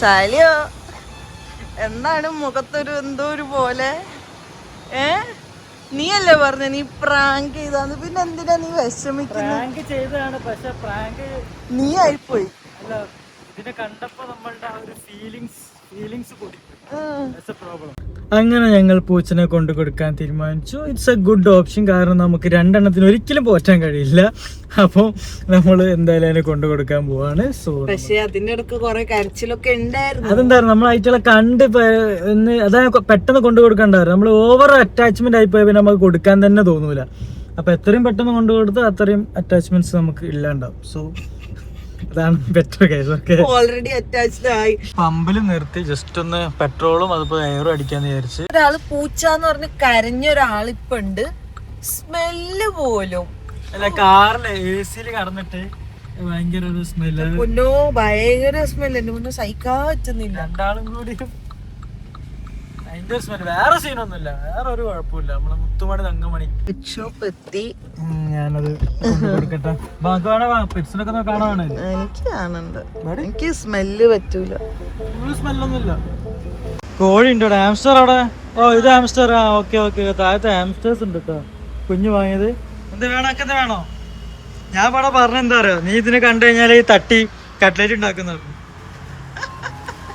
സാലിയോ എന്താണ് മുഖത്തൊരു എന്തോ ഒരു പോലെ? നീ അല്ലേ പറഞ്ഞ നീ പ്രാങ്ക് ചെയ്താന്ന്, പിന്നെ എന്തിനാ നീ വിഷമിക്കുന്നത്? ചെയ്തതാണ്, പക്ഷെ പ്രാങ്ക് നീ ആയിപ്പോയി. അല്ല, ഇതിനെ കണ്ടപ്പോ നമ്മളുടെ ആ ഒരു ഫീലിങ്സ് കൂടി. അങ്ങനെ ഞങ്ങൾ പൂച്ചനെ കൊണ്ടു കൊടുക്കാൻ തീരുമാനിച്ചു. ഇറ്റ്സ് എ ഗുഡ് ഓപ്ഷൻ, കാരണം നമുക്ക് രണ്ടെണ്ണത്തിന് ഒരിക്കലും പോറ്റാൻ കഴിയില്ല. അപ്പോൾ നമ്മൾ എന്തായാലും അതിനെ കൊണ്ടു കൊടുക്കാൻ പോവാണ്. സോ പക്ഷേ അതിന്റെ ഇടക്ക് കുറെ കരച്ചിലൊക്കെ ഉണ്ടായിരുന്നു. അതെന്തായിരുന്നു, നമ്മൾ ആയിട്ടുള്ള കണ്ട് അതായത് പെട്ടെന്ന് കൊണ്ടു കൊടുക്കണ്ടായിരുന്നു. നമ്മൾ ഓവർ അറ്റാച്ച്മെന്റ് ആയി പോയാൽ നമുക്ക് കൊടുക്കാൻ തന്നെ തോന്നൂല. അപ്പൊ എത്രയും പെട്ടെന്ന് കൊണ്ടു കൊടുത്ത് അത്രയും അറ്റാച്ച്മെന്റ്സ് നമുക്ക് ഇല്ലാണ്ടാവും. സോ അതാണ് better case. Okay, already attached ആയി. പമ്പിൽ നിർത്തി ജസ്റ്റ് ഒന്ന് പെട്രോളും അതുപോലെ എയറും അടിക്കാന്ന് വിചാരിച്ച്. ഒരാള് പൂച്ചാന്ന് പറഞ്ഞ് കരഞ്ഞ ഒരാളിപ്പോ ഉണ്ട്. സ്മെല്ല് പോലും അല്ല, കാറില് AC കടന്നിട്ട് ഭയങ്കര ഒരു സ്മെല്ല്. മുന്നോ ഭയങ്കര സ്മെല്ല്. എന്റെ മുന്നോ സഹിക്കാൻ പറ്റുന്നില്ല. രണ്ടാളും കൂടി ഭയങ്കര സ്മെല്ല്. വേറെ സീനൊന്നുമില്ല, വേറെ ഒരു കുഴപ്പമില്ല. നമ്മളെ മുത്തുമണി തങ്കമണി ഷോപ്പ് എത്തി. ഞാനത് കൊടുക്കട്ടെ. പെറ്റ്സിനൊക്കെ കാണാൻ എനിക്ക് കാണുന്നുണ്ട്. എനിക്ക് സ്മെല്ല് പറ്റൂല. സ്മെല്ലൊന്നുമില്ല. കോഴി ഉണ്ട് ഇവിടെ. ഹാംസ്റ്റർ അവിടെ. ഓ, ഇത് ഹാംസ്റ്റർ. ആ, ഓക്കെ ഓക്കെ. താഴത്തെ ഹാംസ്റ്റേഴ്സ് ഉണ്ട് കേട്ടോ, കുഞ്ഞു വാങ്ങിയത്. എന്ത് വേണോ, ഒക്കെ വേണോ? ഞാൻ ഇവിടെ പറഞ്ഞെന്താ അറിയോ, നീ ഇതിനെ കണ്ടു കഴിഞ്ഞാൽ ഈ തട്ടി കട്ട്ലേറ്റ് ഉണ്ടാക്കുന്നത്.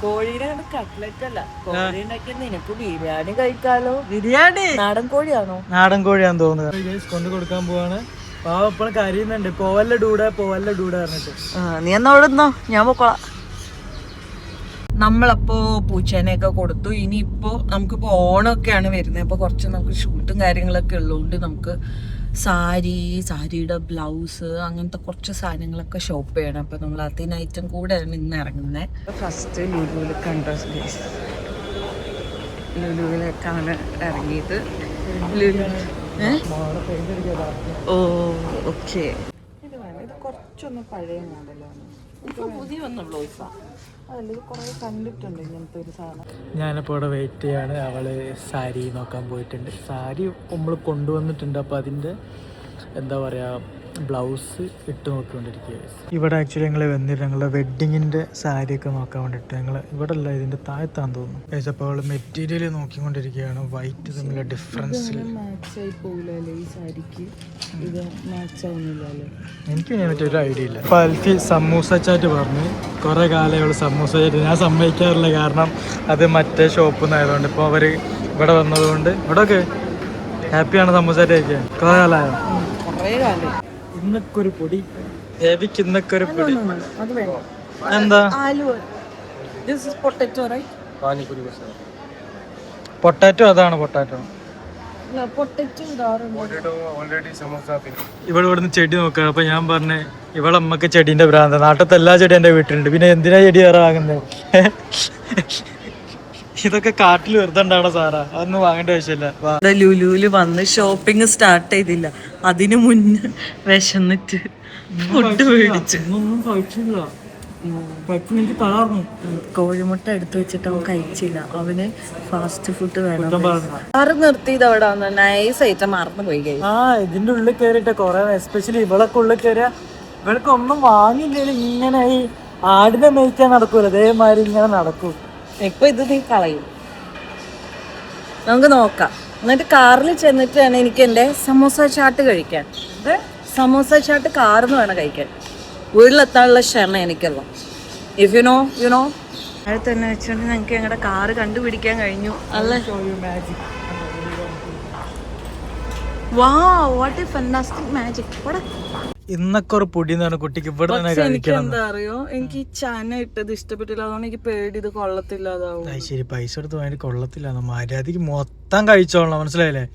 കോഴിയുടെ കട്ട്ലറ്റ് അല്ല, കോഴി നിനക്ക് ബിരിയാണി കഴിക്കാലോ. ബിരിയാണി നാടൻ കോഴിയാണോ? നാടൻ കോഴിയാന്ന് തോന്നുന്നത്. കൊണ്ടു കൊടുക്കാൻ പോവാണ്. പാവ എപ്പോഴും കരയുന്നുണ്ട്, പോവല്ല ഡൂഡ പറഞ്ഞിട്ട്. നീ എന്നാ ഓടുന്നോ, ഞാൻ പോക്കോളാം. നമ്മളപ്പോ പൂച്ചേനെയൊക്കെ കൊടുത്തു. ഇനിയിപ്പോ നമുക്കിപ്പോ ഓണമൊക്കെയാണ് വരുന്നത്. അപ്പൊ കുറച്ച് നമുക്ക് ഷൂട്ടും കാര്യങ്ങളൊക്കെ ഉള്ളതുകൊണ്ട് നമുക്ക് സാരിയുടെ ബ്ലൗസ് അങ്ങനത്തെ കുറച്ച് സാധനങ്ങളൊക്കെ ഷോപ്പ് ചെയ്യണം. അപ്പൊ നമ്മൾ അതിനായിട്ടും കൂടെയാണ് ഇന്ന് ഇറങ്ങുന്നത്. ഫസ്റ്റ് ലുലുവിലേക്കാണ് ലുലുവിലേക്കാണ് ഇറങ്ങിയത്. ഓ, ഓക്കെ. ഇത് വേണം, ഇത് കുറച്ചൊന്ന് പഴയ മോഡലാണ്. ഇപ്പൊ പുതിയ വന്ന ബ്ലൗസാണ്. അതല്ല, ഇത് കുറെ കണ്ടിട്ടുണ്ട് ഇങ്ങനത്തെ ഒരു സാധനം. ഞാനിപ്പോൾ ഇവിടെ വെയിറ്റ് ചെയ്യാണ്. അവള് സാരി നോക്കാൻ പോയിട്ടുണ്ട്. സാരി നമ്മൾ കൊണ്ടുവന്നിട്ടുണ്ട്. അപ്പോൾ അതിൻ്റെ എന്താ പറയുക, ബ്ലൗസ് ഇട്ട് നോക്കിക്കൊണ്ടിരിക്കുക. ഇവിടെ ആക്ച്വലി ഞങ്ങൾ വന്നിട്ട് ഞങ്ങളുടെ വെഡ്ഡിങ്ങിൻ്റെ സാരിയൊക്കെ നോക്കാൻ വേണ്ടിയിട്ട് ഞങ്ങൾ ഇവിടെ അല്ല, ഇതിൻ്റെ താഴത്താന്ന് തോന്നുന്നു. അപ്പോൾ അവൾ മെറ്റീരിയൽ നോക്കിക്കൊണ്ടിരിക്കുകയാണ്. വൈറ്റ് തമ്മിലുള്ള ഡിഫറൻസിൽ മാച്ചായി പോകില്ലല്ലേ ഈ സാരിക്ക്? ഇത് മാച്ച് ആവുന്നില്ലല്ലേ? എനിക്ക് ഇതിനെ പറ്റി ഒരു ഐഡിയ ഇല്ല. അപ്പോൾ അൽഫി സമൂസ ചാറ്റ് പറഞ്ഞു. കുറേ കാലം അവൾ സമൂസ ചാറ്റ് ഞാൻ സമ്മതിക്കാറില്ല, കാരണം അത് മറ്റേ ഷോപ്പിൽ നിന്നായതുകൊണ്ട്. ഇപ്പോൾ അവർ ഇവിടെ വന്നതുകൊണ്ട് ഇവിടെയൊക്കെ ഹാപ്പിയാണ് സമൂസ ചാറ്റ് കഴിക്കാൻ. കുറേ കാലമായോ? കുറേ കാലം. ഇന്നൊക്കെ ഒരു പൊടി ബേബിക്ക്, ഇന്നൊക്കെ ഒരു പൊടി. അത് വേണം. എന്താ പൊട്ടാറ്റോ? അതാണ് പൊട്ടാറ്റോ. ഇവിടുന്ന് ചെടി നോക്കുക. അപ്പൊ ഞാൻ പറഞ്ഞേ, ഇവളമ്മക്ക് ചെടീന്റെ ഭ്രാന്ത. നാട്ടിലത്തെ എല്ലാ ചെടി എന്റെ വീട്ടിലുണ്ട്, പിന്നെ എന്തിനാ ചെടി വേറെ വാങ്ങുന്നത്? ഇതൊക്കെ കാട്ടിൽ വെറുതെ ഉണ്ടാവണ സാറാ, അതൊന്നും വാങ്ങേണ്ട ആവശ്യമില്ല. ലുലുവില് വന്ന് ഷോപ്പിംഗ് സ്റ്റാർട്ട് ചെയ്തില്ല, അതിനു മുന്നേ വിശന്നിട്ട് ഫുഡ് മേടിച്ചു. ഒന്നും കഴിച്ചില്ല, എനിക്ക് തളർന്നു. കോഴിമുട്ട എടുത്തു വെച്ചിട്ട് അവൻ കഴിച്ചില്ല. അവന് ഫാസ്റ്റ് ഫുഡ് വേണം. ആറ് നിർത്തിയത് അവിടെ നൈസ് ഐറ്റം മറന്നു പോയി കഴിഞ്ഞു. ആ, ഇതിന്റെ ഉള്ളിൽ കയറിയിട്ട് കൊറേ, എസ്പെഷ്യലി ഇവളൊക്കെ ഉള്ളിൽ കയറിയ ഇവൾക്ക് ഒന്നും വാങ്ങിയില്ലെങ്കിൽ ഇങ്ങനെ ഈ ആടിനെ മേയ്ക്കാൻ നടക്കൂല, അതേമാതിരി ഇങ്ങനെ നടക്കും. ഇപ്പൊ ഇത് നീ കളയും. നമുക്ക് നോക്കാം. എന്നിട്ട് കാറിൽ ചെന്നിട്ട് വേണം എനിക്ക് എന്റെ സമോസ ചാട്ട് കഴിക്കാൻ. സമോസ ചാട്ട് കാറിന്ന് വേണം കഴിക്കാൻ. വീട്ടിലെത്താനുള്ള ക്ഷമ എനിക്കല്ല. ഇഫ് യു നോ അത് തന്നെ വെച്ചോണ്ട് ഞങ്ങൾക്ക് ഞങ്ങളുടെ കാറ് കണ്ടുപിടിക്കാൻ കഴിഞ്ഞു അല്ലേ? വാവ്, വാട്ട് എ ഫാന്റാസ്റ്റിക് മാജിക്. ഇന്നൊക്കെ ഒരു പൊടി എന്ന് പറഞ്ഞ കുട്ടിക്ക് ഇവിടെ തന്നെ കഴിക്കണം. എന്താ അറിയോ, എനിക്ക് ഈ ചന ഇട്ടത് ഇഷ്ടപ്പെട്ടില്ല. അതുകൊണ്ട് എനിക്ക് പേടി ഇത് കൊള്ളത്തില്ലാതാവും. ശരി, പൈസ എടുത്ത് വാങ്ങി കൊള്ളത്തില്ല. മര്യാദക്ക് മൊത്തം കഴിച്ചോളണം, മനസ്സിലായില്ലേ?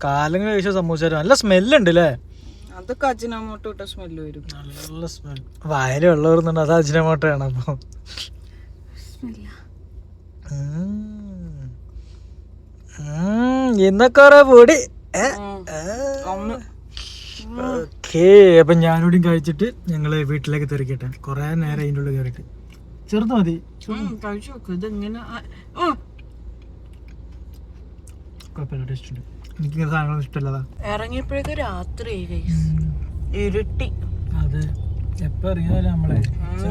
കാലങ്ങൾ കഴിച്ച സമൂസ നല്ല സ്മെല്ലുണ്ട് അല്ലേ? അതൊക്കെ അജിനോമോട്ടോ ഇട്ട സ്മെല്ല് വരും. നല്ല സ്മെൽ. വായന വെള്ളം വരുന്നുണ്ട്, അത് അജിനോമോട്ടോ ആണ്. അപ്പൊ ഇന്നൊക്കെ പൊടി. ഓക്കേ, അപ്പൊ ഞാനോടും കഴിച്ചിട്ട് ഞങ്ങള് വീട്ടിലേക്ക് തിരക്കട്ടെ. കൊറേ നേരം അതിൻ്റെ ഉള്ളിൽ കയറിട്ട്. ചെറുത് മതി, കുഴപ്പമില്ല, ടേസ്റ്റ് ഉണ്ട്. എനിക്ക് സാധനങ്ങളൊന്നും ഇഷ്ടമല്ലതാ. ഇറങ്ങിയപ്പോഴേക്കും രാത്രി ഇരുട്ടി. അതെ, എപ്പ അറിയാലോ നമ്മളെ.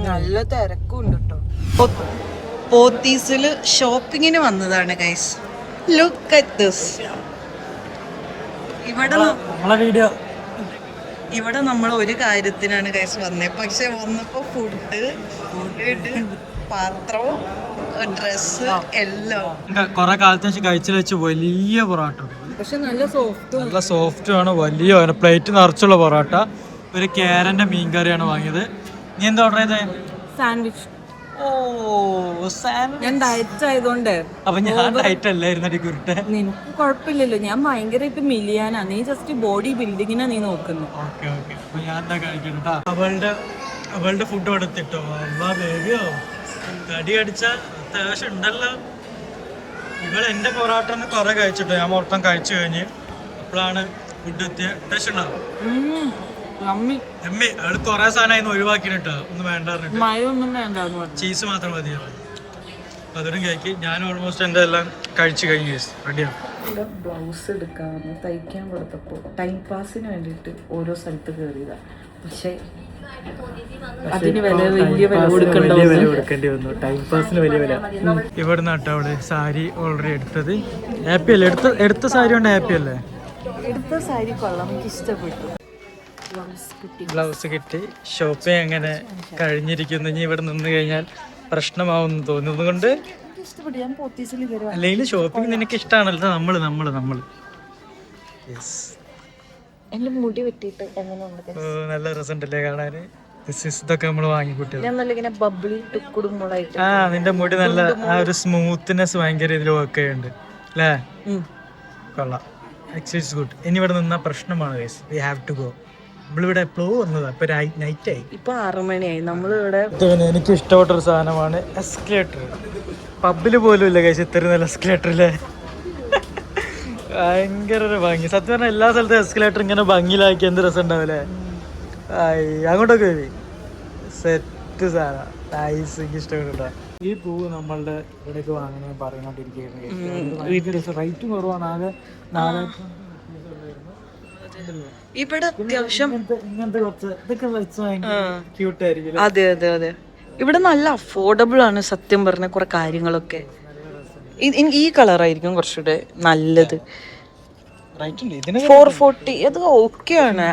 നല്ല തിരക്കും ഉണ്ട് കേട്ടോ. പോത്തീസിൽ ഷോപ്പിങ്ങിന് വന്നതാണ് ഗൈസ്. Look at this. ഇവിടെ നമ്മൾ ഒരു കാര്യത്തിനാണ് ഗൈസ് വന്നത്. പക്ഷെ വന്നപ്പോൾ ഫുഡ്, പാത്രവും ഡ്രസ്സ് എല്ലാം കൊറേ കാലത്തിന് കഴിച്ചു വെച്ച് വലിയ പൊറോട്ട, പക്ഷെ നല്ല സോഫ്റ്റും ആണ്. വലിയ പ്ലേറ്റ് നിറച്ചുള്ള പൊറോട്ട. ഒരു കേരന്റെ മീൻകറിയാണ് വാങ്ങിയത്. നീ എന്താ ഓർഡർ ചെയ്തേ? സാൻഡ്വിച്ച്. ഓ ഞാൻ ഡയറ്റ് ആയതുകൊണ്ട്. അപ്പൊ ഞാൻ ഡയറ്റ് അല്ലായിരുന്നു കുരുട്ടെ. നിനക്ക് കുഴപ്പമില്ലല്ലോ, ഞാൻ ഭയങ്കരമായിട്ട് മിലിയാനാ. നീ ജസ്റ്റ് ബോഡി ബിൽഡിങ്ങിനാ നീ നോക്കുന്നു. Okay okay. അപ്പൊ ഞാൻ എന്താ കഴിക്കണ്ടാ? അവളുടെ ഫുഡ് എടുത്തിട്ടോ. ബേബിയോ കടി അടിച്ച അത്യാവശ്യം ഉണ്ടല്ലോ. ഇവൾ എന്റെ പൊറോട്ട കുറെ കഴിച്ചിട്ടോ. ഞാൻ മൊത്തം കഴിച്ചു കഴിഞ്ഞ് അപ്പോഴാണ് ഫുഡ് എത്തിയ ടേസ്റ്റ് ഉണ്ടാവും. അവള് കൊറേ സാധനം ഒഴിവാക്കിട്ടോ. ഒന്നും വേണ്ട, ചീസ് മാത്രം മതിയോ. അതൊന്നും കഴിക്കും. ഞാൻ ഓൾമോസ്റ്റ് എൻ്റെ എല്ലാം കഴിച്ചു കഴിഞ്ഞു. റെഡിയാണ്. ബ്ലൗസ് എടുക്കാമെന്ന് തയ്ക്കാൻ കൊടുത്തപ്പോൾ ടൈം പാസിന് വേണ്ടിയിട്ട് ഓരോ സ്ഥലത്ത് കയറിയതാ. പക്ഷേ അതിന് വലിയ വില കൊടുക്കേണ്ടി വന്നു. ടൈം പാസിന് വലിയ വില. ഇവിടെ നിന്നാട്ടോ അവള് സാരി ഓൾറെഡി എടുത്തത്. ഹാപ്പി അല്ലേ? എടുത്ത സാരി കൊണ്ട് ഹാപ്പി അല്ലേ? എടുത്ത സാരി കൊള്ളാം, എനിക്ക് ഇഷ്ടപ്പെട്ടു. ബ്ലൗസ് കിട്ടി. ഷോപ്പിംഗ് അങ്ങനെ കഴിഞ്ഞിരിക്കുന്നു. ഇനി ഇവിടെ നിന്ന് കഴിഞ്ഞാൽ പ്രശ്നമാവുമെന്ന് തോന്നുന്നത് കൊണ്ട് അല്ലെങ്കിൽ ഷോപ്പിംഗ് നിനക്ക് ഇഷ്ടമാണല്ലോ. നമ്മള് മുടി വെട്ടിയിട്ട് നല്ല രസമുണ്ടല്ലേ കാണാന്. ഇതൊക്കെ നമ്മള് വാങ്ങിക്കൂട്ടിയത്. നിന്റെ മുടി നല്ല ആ ഒരു സ്മൂത്ത്നെസ് ഭയങ്കര ഇതിൽ വർക്ക് ചെയ്യുന്നുണ്ട് അല്ലേ? കൊള്ളാം. Exercise good. ഇനി ഇവിടെ നിന്ന പ്രശ്നമാണ്. We have to go. നമ്മളിവിടെ എപ്പോഴും വന്നതാ. ഇപ്പൊ നൈറ്റ് ആയി. ഇപ്പൊ 6 മണിയായി. നമ്മളിവിടെ എനിക്ക് ഇഷ്ടപ്പെട്ടൊരു സാധനമാണ് എസ്കലേറ്റർ. പബ്ബില് പോലും ഇല്ല കഴിച്ച് ഇത്ര നല്ല എസ്കലേറ്റർ അല്ലേ? ഭയങ്കര ഒരു ഭംഗി. സത്യം പറഞ്ഞാൽ എല്ലാ സ്ഥലത്തും എസ്കലേറ്റർ ഇങ്ങനെ ഭംഗിയിലാക്കി എന്ത് രസം ഉണ്ടാവില്ലേ? അങ്ങോട്ടൊക്കെ സെറ്റ് സാധനം. നൈസ്. എനിക്ക് ഇഷ്ടപ്പെട്ടോ. ഈ പൂവ് നമ്മളുടെ ഇവിടേക്ക് വാങ്ങുന്ന പറയുന്നോണ്ടിരിക്കുകയായിരുന്നു. റേറ്റും കുറവാണ്. ആകെ 4000. ഇവിടെ അത്യാവശ്യം ക്യൂട്ടായിരിക്കും. അതെ അതെ അതെ. ഇവിടെ നല്ല അഫോർഡബിൾ ആണ് സത്യം പറഞ്ഞ കുറെ കാര്യങ്ങളൊക്കെ. ഈ കളറായിരിക്കും കുറച്ചുകൂടെ നല്ലത്. 440 അത് ഓക്കെയാണ്.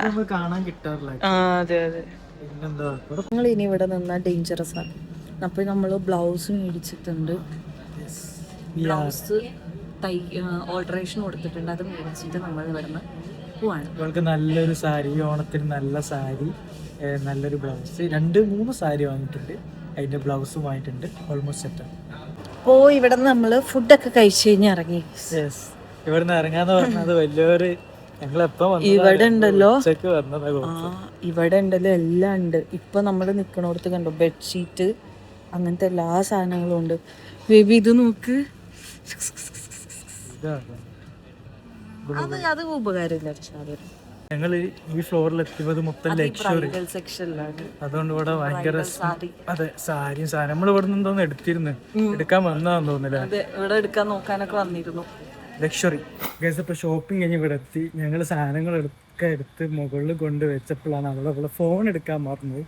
അതെ അതെ. നിങ്ങൾ ഇനി ഇവിടെ നിന്നാൽ ഡേഞ്ചറസ് ആണ്. അപ്പോൾ നമ്മൾ ബ്ലൗസ് മേടിച്ചിട്ടുണ്ട്. ബ്ലൗസ് ഓൾട്ടറേഷൻ കൊടുത്തിട്ടുണ്ട്. അത് മേടിച്ചിട്ട് നമ്മൾ ഇവിടുന്ന് പോവാണ്. ഇവൾക്ക് നല്ലൊരു സാരി, ഓണത്തിന് നല്ല സാരി, നല്ലൊരു ബ്ലൗസ്, 2-3 സാരി വാങ്ങിയിട്ടുണ്ട്. അതിന്റെ ബ്ലൗസും വാങ്ങിയിട്ടുണ്ട്. ഓൾമോസ്റ്റ് സെറ്റാണ്. അപ്പോൾ ഇവിടെ നിന്ന് നമ്മൾ ഫുഡൊക്കെ കഴിച്ച് കഴിഞ്ഞ് ഇറങ്ങി. ഇവിടുന്ന് ഇറങ്ങാന്ന് പറഞ്ഞത് വലിയൊരു ഇവിടെ ഉണ്ടല്ലോ എല്ലാം ഉണ്ട്. ഇപ്പൊ നമ്മൾ നിക്കണോടത്ത് കണ്ടോ ബെഡ്ഷീറ്റ് അങ്ങനത്തെ എല്ലാ സാധനങ്ങളും ഉണ്ട്. ബേബി ഇത് നോക്ക്. അത് ഉപകാരമില്ല. ഞങ്ങൾ ഈ ഫ്ലോറിൽ എത്തിയത് മൊത്തം ലക്ഷറി സെക്ഷനിലാണ്. അതുകൊണ്ട് ഇവിടെ ഭയങ്കര അതെ സാരിയും സാധനം നമ്മൾ ഇവിടെ നിന്ന് എന്തോന്ന് എടുക്കാൻ വന്നതാന്ന് തോന്നില്ല. ഇവിടെ എടുക്കാൻ നോക്കാനൊക്കെ വന്നിരുന്നു. Luxury guys. അപ്പോൾ ഷോപ്പിംഗ് കഴിഞ്ഞ് ഇവിടെ എത്തി. ഞങ്ങൾ സാധനങ്ങളൊക്കെ എടുത്ത് മുകളിൽ കൊണ്ട് വെച്ചപ്പോഴാണ് അവളെ ഫോൺ എടുക്കാൻ മറന്നത്.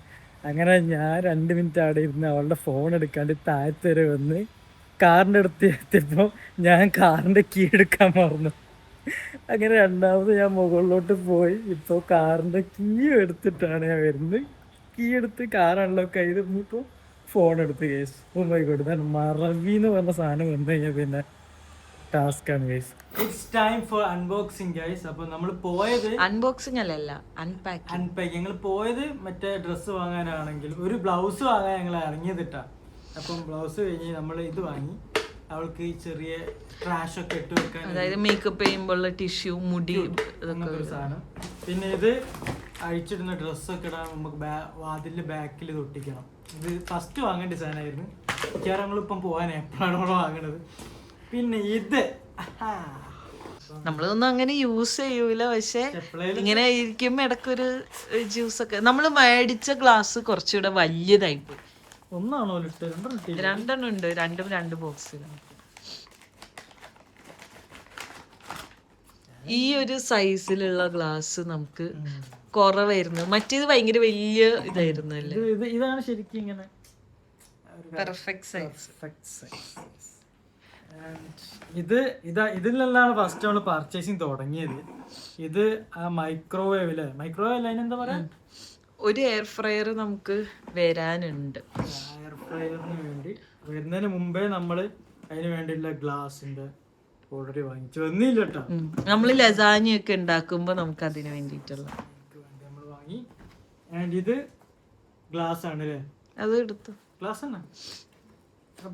അങ്ങനെ ഞാൻ 2 മിനിറ്റ് അവിടെ ഇരുന്ന് അവളുടെ ഫോൺ എടുക്കാണ്ട് താഴത്ത് വരെ വന്ന് കാറിൻ്റെ അടുത്ത് എത്തിയപ്പോൾ ഞാൻ കാറിൻ്റെ കീ എടുക്കാൻ മറന്നു. അങ്ങനെ രണ്ടാമത് ഞാൻ മുകളിലോട്ട് പോയി. ഇപ്പോൾ കാറിൻ്റെ കീ എടുത്തിട്ടാണ് ഞാൻ വരുന്നത്. കീ എടുത്ത് കാർ അൺലോക്ക് ചെയ്ത് ഇപ്പോൾ ഫോൺ എടുത്ത് കേസ്. പോയിക്കോട്ടെ. മറവി എന്ന് പറഞ്ഞ സാധനം വന്നു കഴിഞ്ഞാൽ പിന്നെ ടാസ്ക്കാണ് guys. It's time for unboxing guys. അപ്പോൾ നമ്മൾ പോയത് അൺബോക്സിംഗ് അല്ലല്ല അൺപാക്ക്. ഞങ്ങൾ പോയത് മറ്റേ ഡ്രസ്സ് വാങ്ങാനാണെങ്കിൽ ഒരു ബ്ലൗസ് വാങ്ങാൻ ഞങ്ങൾ ഇറങ്ങിയതിട്ടാ. അപ്പം ബ്ലൗസ് കഴിഞ്ഞ് നമ്മൾ ഇത് വാങ്ങി. അവൾക്ക് ചെറിയ ട്രാഷ് ഒക്കെ ഇട്ട് വെക്കാൻ, അതായത് മേക്കപ്പ് ചെയ്യുമ്പോൾ ടിഷ്യൂ, മുടി, അങ്ങനത്തെ ഒരു സാധനം. പിന്നെ ഇത് അഴിച്ചിടുന്ന ഡ്രസ്സൊക്കെ ഇടാൻ നമുക്ക് വാതിലിൻ്റെ ബാക്കിൽ തൊട്ടിക്കണം. ഇത് ഫസ്റ്റ് വാങ്ങേണ്ട സാധനമായിരുന്നു. മിക്കവാറും നമ്മളിപ്പം പോകാൻ എപ്പോഴാണ് നമ്മൾ വാങ്ങണത്. പിന്നെ ഇത് നമ്മളൊന്നും അങ്ങനെ യൂസ് ചെയ്യൂല. പക്ഷെ ഇങ്ങനെ ഇരിക്കുമ്പോ ഇടക്കൊരു ജ്യൂസ് ഒക്കെ. നമ്മൾ മേടിച്ച ഗ്ലാസ് കുറച്ചുകൂടെ വലിയതായിപ്പോയി. ഒന്നാണോ? 2 ഉണ്ട്. 2 ബോക്സിലാണ്. ഈ ഒരു സൈസിലുള്ള ഗ്ലാസ് നമുക്ക് കുറവായിരുന്നു. മറ്റേത് ഭയങ്കര വലിയ ഇതായിരുന്നു അല്ലേ? ഇതാണ് ശരിക്കും ഇങ്ങനെ പെർഫെക്റ്റ് സൈസ്. ഇതിലെല്ലാം ഫസ്റ്റ് നമ്മൾ പർച്ചേസിങ് തുടങ്ങിയത്. ഇത് ആ മൈക്രോവേവ് അല്ലേ, മൈക്രോവേവ് അല്ല അതിനെന്താ പറയാ, ഒരു എയർ ഫ്രയർ നമുക്ക് വരാനുണ്ട്. എയർ ഫ്രയറിന് വേണ്ടി വരുന്നതിന് മുമ്പേ നമ്മള് അതിന് വേണ്ടിയുള്ള ഗ്ലാസിന്റെ ഓൾറെഡി വാങ്ങിച്ചു വന്നില്ല കേട്ടോ. നമ്മള് ലസാഞ്ഞൊക്കെ ഉണ്ടാക്കുമ്പോ നമുക്ക് അതിന് വേണ്ടിയിട്ടുള്ള നമ്മൾ വാങ്ങി. ആൻഡ് ഇത് ഗ്ലാസ് ആണ് അല്ലേ, അത് എടുത്തു. ഗ്ലാസ് ആണ്,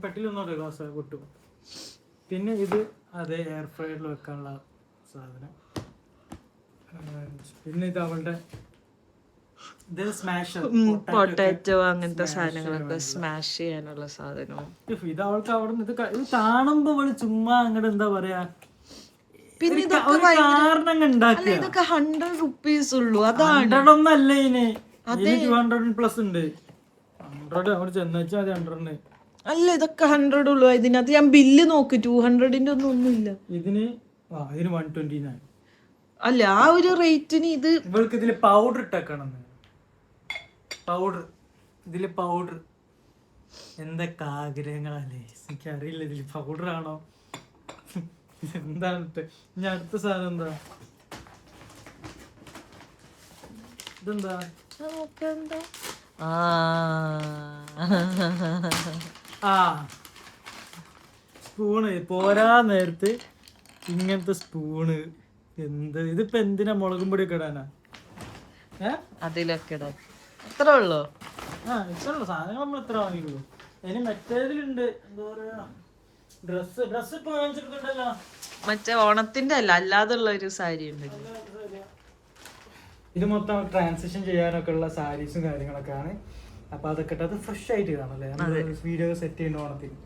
പെട്ടിലൊന്നും ഗ്ലാസ് പൊട്ടും. പിന്നെ ഇത് അതെ എയർ ഫ്രയറിൽ വെക്കാനുള്ള സാധനം. പിന്നെ ഇത് അവളുടെ പൊട്ടാറ്റോ അങ്ങനത്തെ സാധനങ്ങളൊക്കെ സ്മാഷ് ചെയ്യാനുള്ള സാധനവും. ഇത് അവൾക്ക് അവിടെ നിന്ന് ഇത് കാണുമ്പോ അവള് ചുമ്മാ അങ്ങോട്ട് എന്താ പറയാ, പിന്നെ കാരണം ഉണ്ടാക്കുക. ഇതൊക്കെ 100 rupees ഉള്ളൂ. അതാണ് 100 ഒന്നല്ല ഇതിന്, 200+ ഉണ്ട്. 100 അവിടെ ചെന്നുവെച്ചാൽ അത് 100. അല്ല ഇതൊക്കെ 100 ഉള്ളൂ. ഇതിനകത്ത് ഞാൻ ബില്ല് നോക്ക് 200ന്റെ ഒന്നുമില്ല. ഇതിന് 129. അല്ല ആ ഒരു റേറ്റിന് ഇത്. ഇവൾക്ക് ഇതില് പൗഡർ ഇട്ടേക്കണം. പൗഡർ, ഇതില് പൗഡർ. എന്തൊക്കെ ആഗ്രഹങ്ങളല്ലേ, എനിക്കറിയില്ല ഇതില് പൗഡർ ആണോ എന്താണ്. ഇനി അടുത്ത സാധനം എന്താ, ഇതെന്താ, സ്പൂണ്. പോരാ നേരത്ത് ഇങ്ങനത്തെ സ്പൂണ്. എന്ത് ഇതിപ്പോ എന്തിനാ, മുളകും പൊടി ഒക്കെ ഇടാനാ? അതിലൊക്കെ ഇടാൻ. അത്ര ഉള്ളോ? ഇത്രയുള്ള സാധനങ്ങൾ നമ്മൾ എത്ര വാങ്ങിക്കുള്ളൂ. അതിന് മറ്റേതിലുണ്ട് എന്താ പറയാ, ഡ്രസ് ഇപ്പൊ വാങ്ങിച്ചിട്ടുണ്ടല്ലോ. മറ്റേ ഓണത്തിന്റെ അല്ല, അല്ലാതുള്ള ഒരു സാരി ഉണ്ട്. ഇത് മൊത്തം ട്രാൻസിഷൻ ചെയ്യാനൊക്കെ ഉള്ള സാരീസും കാര്യങ്ങളൊക്കെ ആണ്. അപ്പൊ അതൊക്കെ ഇട്ട് അത് ഫ്രഷ് ആയിട്ട് കാണാം അല്ലേ, വീഡിയോ സെറ്റ് ചെയ്യുന്ന ഓണത്തിന്.